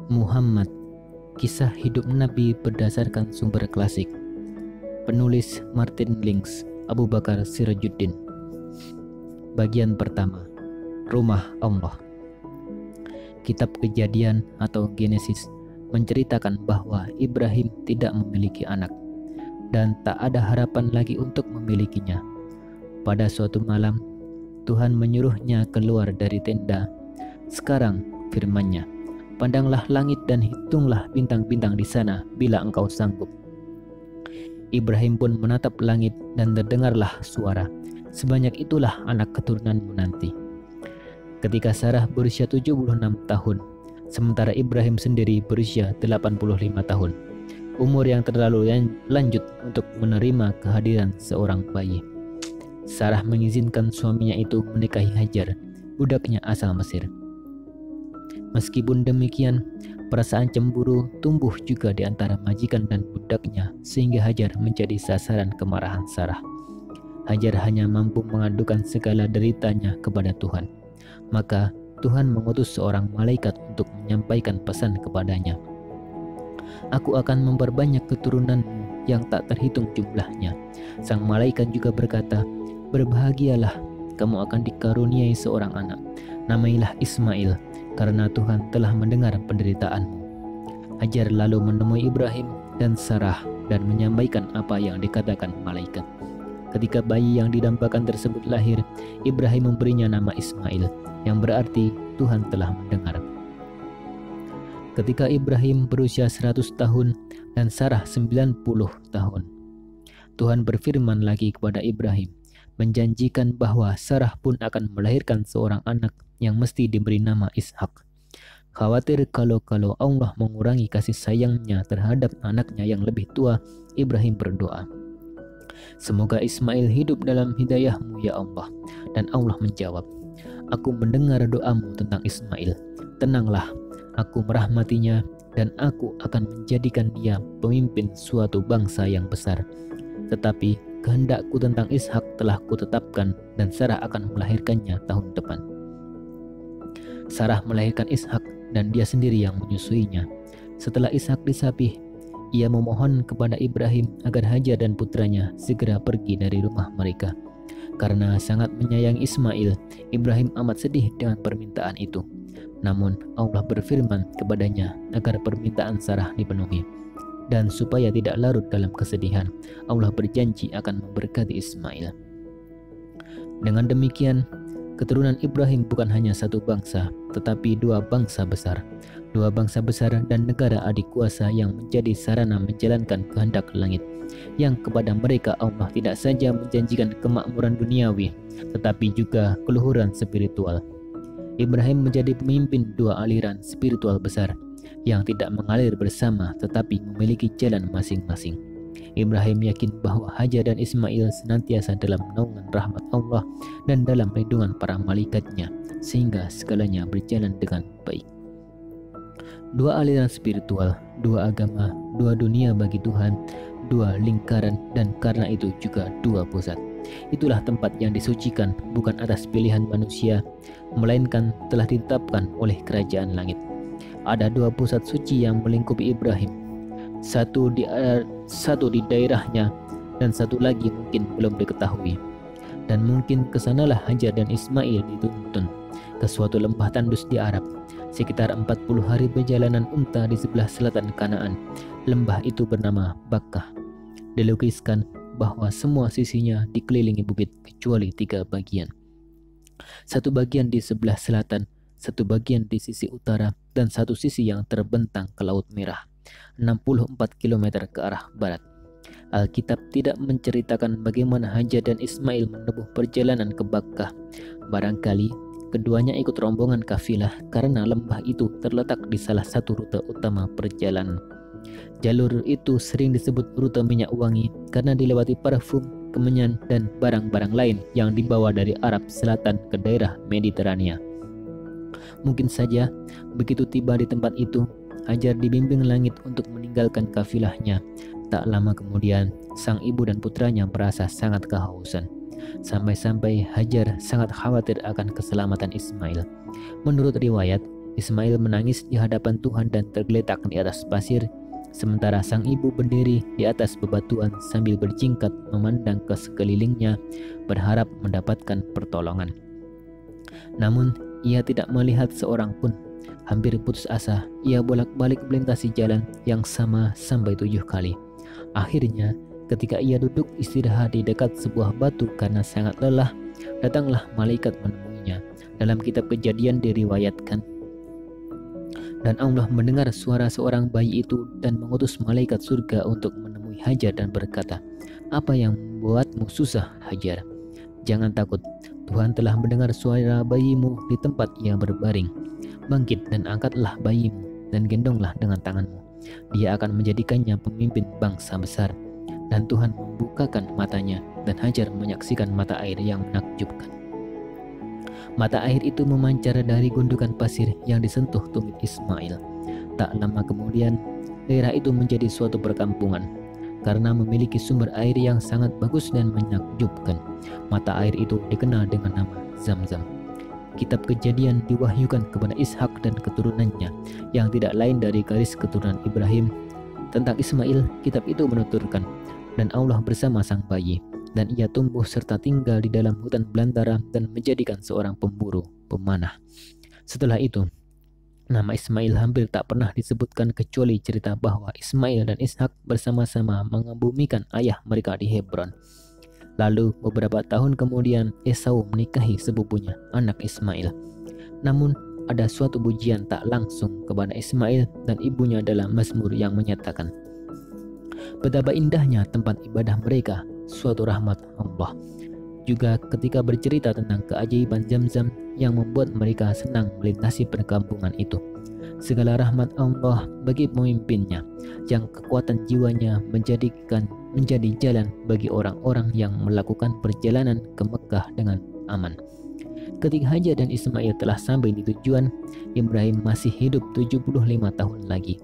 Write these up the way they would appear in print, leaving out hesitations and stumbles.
Muhammad, kisah hidup Nabi berdasarkan sumber klasik. Penulis Martin Links, Abu Bakar Sirajuddin. Bagian pertama, Rumah Allah. Kitab Kejadian atau Genesis menceritakan bahwa Ibrahim tidak memiliki anak dan tak ada harapan lagi untuk memilikinya. Pada suatu malam, Tuhan menyuruhnya keluar dari tenda. Sekarang, firman-Nya, pandanglah langit dan hitunglah bintang-bintang di sana bila engkau sanggup. Ibrahim pun menatap langit dan terdengarlah suara, sebanyak itulah anak keturunanmu nanti. Ketika Sarah berusia 76 tahun, sementara Ibrahim sendiri berusia 85 tahun, umur yang terlalu lanjut untuk menerima kehadiran seorang bayi. Sarah mengizinkan suaminya itu menikahi Hajar, budaknya asal Mesir. Meskipun demikian, perasaan cemburu tumbuh juga di antara majikan dan budaknya sehingga Hajar menjadi sasaran kemarahan Sarah. Hajar hanya mampu mengadukan segala deritanya kepada Tuhan. Maka Tuhan mengutus seorang malaikat untuk menyampaikan pesan kepadanya. Aku akan memperbanyak keturunanmu yang tak terhitung jumlahnya. Sang malaikat juga berkata, berbahagialah, kamu akan dikaruniai seorang anak. Namailah Ismail, karena Tuhan telah mendengar penderitaanmu. Hajar lalu menemui Ibrahim dan Sarah dan menyampaikan apa yang dikatakan malaikat. Ketika bayi yang didambakan tersebut lahir, Ibrahim memberinya nama Ismail, yang berarti Tuhan telah mendengar. Ketika Ibrahim berusia 100 tahun dan Sarah 90 tahun, Tuhan berfirman lagi kepada Ibrahim, menjanjikan bahwa Sarah pun akan melahirkan seorang anak yang mesti diberi nama Ishak. Khawatir kalau Allah mengurangi kasih sayangnya terhadap anaknya yang lebih tua, Ibrahim berdoa, semoga Ismail hidup dalam hidayah-Mu ya Allah. Dan Allah menjawab, aku mendengar doamu tentang Ismail. Tenanglah, aku merahmatinya dan aku akan menjadikan dia pemimpin suatu bangsa yang besar. Tetapi kehendakku tentang Ishak telah kutetapkan dan Sarah akan melahirkannya tahun depan. Sarah melahirkan Ishak dan dia sendiri yang menyusuinya. Setelah Ishak disapih, ia memohon kepada Ibrahim agar Hajar dan putranya segera pergi dari rumah mereka. Karena sangat menyayangi Ismail, Ibrahim amat sedih dengan permintaan itu. Namun Allah berfirman kepadanya agar permintaan Sarah dipenuhi. Dan supaya tidak larut dalam kesedihan, Allah berjanji akan memberkati Ismail. Dengan demikian, keturunan Ibrahim bukan hanya satu bangsa, tetapi dua bangsa besar. Dua bangsa besar dan negara adik kuasa yang menjadi sarana menjalankan kehendak langit, yang kepada mereka Allah tidak saja menjanjikan kemakmuran duniawi, tetapi juga keluhuran spiritual. Ibrahim menjadi pemimpin dua aliran spiritual besar, yang tidak mengalir bersama tetapi memiliki jalan masing-masing. Ibrahim yakin bahwa Hajar dan Ismail senantiasa dalam naungan rahmat Allah dan dalam lindungan para malaikatnya, sehingga segalanya berjalan dengan baik. Dua aliran spiritual, dua agama, dua dunia bagi Tuhan, dua lingkaran, dan karena itu juga dua pusat. Itulah tempat yang disucikan bukan atas pilihan manusia, melainkan telah ditetapkan oleh kerajaan langit. Ada dua pusat suci yang melingkupi Ibrahim, satu di daerahnya dan satu lagi mungkin belum diketahui. Dan mungkin kesanalah Hajar dan Ismail dituntun ke suatu lembah tandus di Arab, sekitar 40 hari perjalanan unta di sebelah selatan Kanaan. Lembah itu bernama Bakkah. Dilukiskan bahwa semua sisinya dikelilingi bukit kecuali 3 bagian. Satu bagian di sebelah selatan, satu bagian di sisi utara, dan satu sisi yang terbentang ke Laut Merah, 64 km ke arah barat. Alkitab tidak menceritakan bagaimana Hajar dan Ismail menempuh perjalanan ke Bakkah. Barangkali keduanya ikut rombongan kafilah karena lembah itu terletak di salah satu rute utama perjalanan. Jalur itu sering disebut rute minyak wangi karena dilewati parfum, kemenyan, dan barang-barang lain yang dibawa dari Arab Selatan ke daerah Mediterania. Mungkin saja begitu tiba di tempat itu, Hajar dibimbing langit untuk meninggalkan kafilahnya. Tak lama kemudian, sang ibu dan putranya merasa sangat kehausan. Sampai-sampai Hajar sangat khawatir akan keselamatan Ismail. Menurut riwayat, Ismail menangis di hadapan Tuhan dan tergeletak di atas pasir, sementara sang ibu berdiri di atas bebatuan sambil berjingkat memandang ke sekelilingnya, berharap mendapatkan pertolongan. Namun, ia tidak melihat seorang pun. Hampir putus asa, ia bolak-balik melintasi jalan yang sama sampai 7 kali. Akhirnya, ketika ia duduk istirahat di dekat sebuah batu karena sangat lelah, datanglah malaikat menemuinya. Dalam kitab Kejadian diriwayatkan, dan Allah mendengar suara seorang bayi itu dan mengutus malaikat surga untuk menemui Hajar dan berkata, "Apa yang membuatmu susah, Hajar? Jangan takut, Tuhan telah mendengar suara bayimu di tempat ia berbaring. Bangkit dan angkatlah bayimu dan gendonglah dengan tanganmu. Dia akan menjadikannya pemimpin bangsa besar." Dan Tuhan membukakan matanya dan Hajar menyaksikan mata air yang menakjubkan. Mata air itu memancar dari gundukan pasir yang disentuh tumit Ismail. Tak lama kemudian, daerah itu menjadi suatu perkampungan. Karena memiliki sumber air yang sangat bagus dan menakjubkan, mata air itu dikenal dengan nama Zam-Zam. Kitab Kejadian diwahyukan kepada Ishak dan keturunannya yang tidak lain dari garis keturunan Ibrahim. Tentang Ismail, kitab itu menuturkan, dan Allah bersama sang bayi, dan ia tumbuh serta tinggal di dalam hutan belantara dan menjadikan seorang pemburu pemanah. Setelah itu, nama Ismail hampir tak pernah disebutkan kecuali cerita bahwa Ismail dan Ishak bersama-sama mengebumikan ayah mereka di Hebron. Lalu beberapa tahun kemudian Esau menikahi sepupunya, anak Ismail. Namun ada suatu pujian tak langsung kepada Ismail dan ibunya dalam Mazmur yang menyatakan, betapa indahnya tempat ibadah mereka, suatu rahmat Allah. Juga ketika bercerita tentang keajaiban Zam-Zam yang membuat mereka senang melintasi perkampungan itu. Segala rahmat Allah bagi pemimpinnya, yang kekuatan jiwanya menjadi jalan bagi orang-orang yang melakukan perjalanan ke Mekah dengan aman. Ketika Hajar dan Ismail telah sampai di tujuan, Ibrahim masih hidup 75 tahun lagi,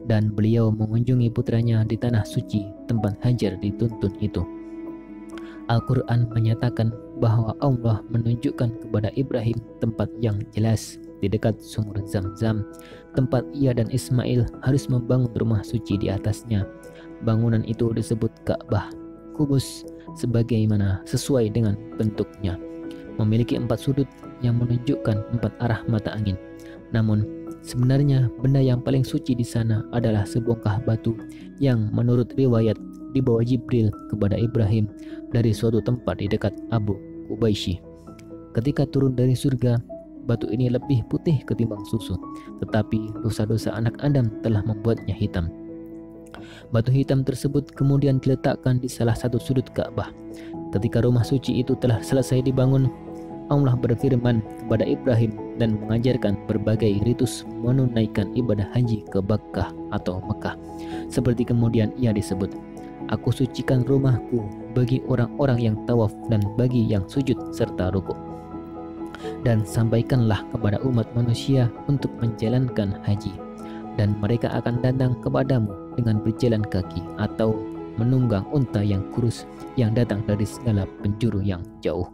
dan beliau mengunjungi putranya di tanah suci tempat Hajar dituntun itu. Al-Quran menyatakan bahwa Allah menunjukkan kepada Ibrahim tempat yang jelas di dekat sumur Zam-Zam, tempat ia dan Ismail harus membangun rumah suci di atasnya. Bangunan itu disebut Ka'bah, kubus sebagaimana sesuai dengan bentuknya, memiliki 4 sudut yang menunjukkan 4 arah mata angin. Namun sebenarnya benda yang paling suci di sana adalah sebongkah batu yang menurut riwayat dibawa Jibril kepada Ibrahim dari suatu tempat di dekat Abu Ubaisyih. Ketika turun dari surga, batu ini lebih putih ketimbang susu, tetapi dosa-dosa anak Adam telah membuatnya hitam. Batu hitam tersebut kemudian diletakkan di salah satu sudut Ka'bah. Ketika rumah suci itu telah selesai dibangun, Allah berfirman kepada Ibrahim dan mengajarkan berbagai ritus menunaikan ibadah haji ke Bakkah atau Mekah. Seperti kemudian ia disebut, "Aku sucikan rumahku bagi orang-orang yang tawaf dan bagi yang sujud serta rukuk. Dan sampaikanlah kepada umat manusia untuk menjalankan haji, dan mereka akan datang kepadamu dengan berjalan kaki atau menunggang unta yang kurus yang datang dari segala penjuru yang jauh."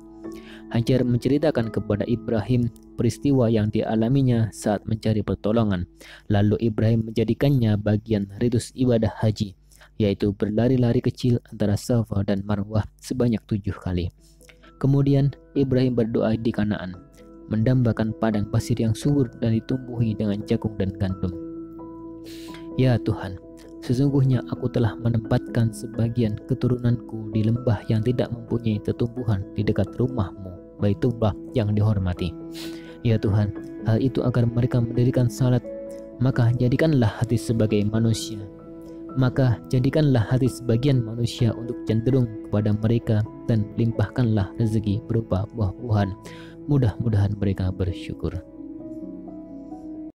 Hajar menceritakan kepada Ibrahim peristiwa yang dialaminya saat mencari pertolongan. Lalu Ibrahim menjadikannya bagian ritus ibadah haji, yaitu berlari-lari kecil antara Safa dan Marwah sebanyak 7 kali. Kemudian Ibrahim berdoa di Kanaan, mendambakan padang pasir yang subur dan ditumbuhi dengan jagung dan gandum. "Ya Tuhan, sesungguhnya aku telah menempatkan sebagian keturunanku di lembah yang tidak mempunyai tetumbuhan di dekat rumah-Mu, Baitullah yang dihormati. Ya Tuhan, hal itu agar mereka mendirikan salat, maka jadikanlah hati sebagian manusia untuk cenderung kepada mereka dan limpahkanlah rezeki berupa buah-buahan. Mudah-mudahan mereka bersyukur."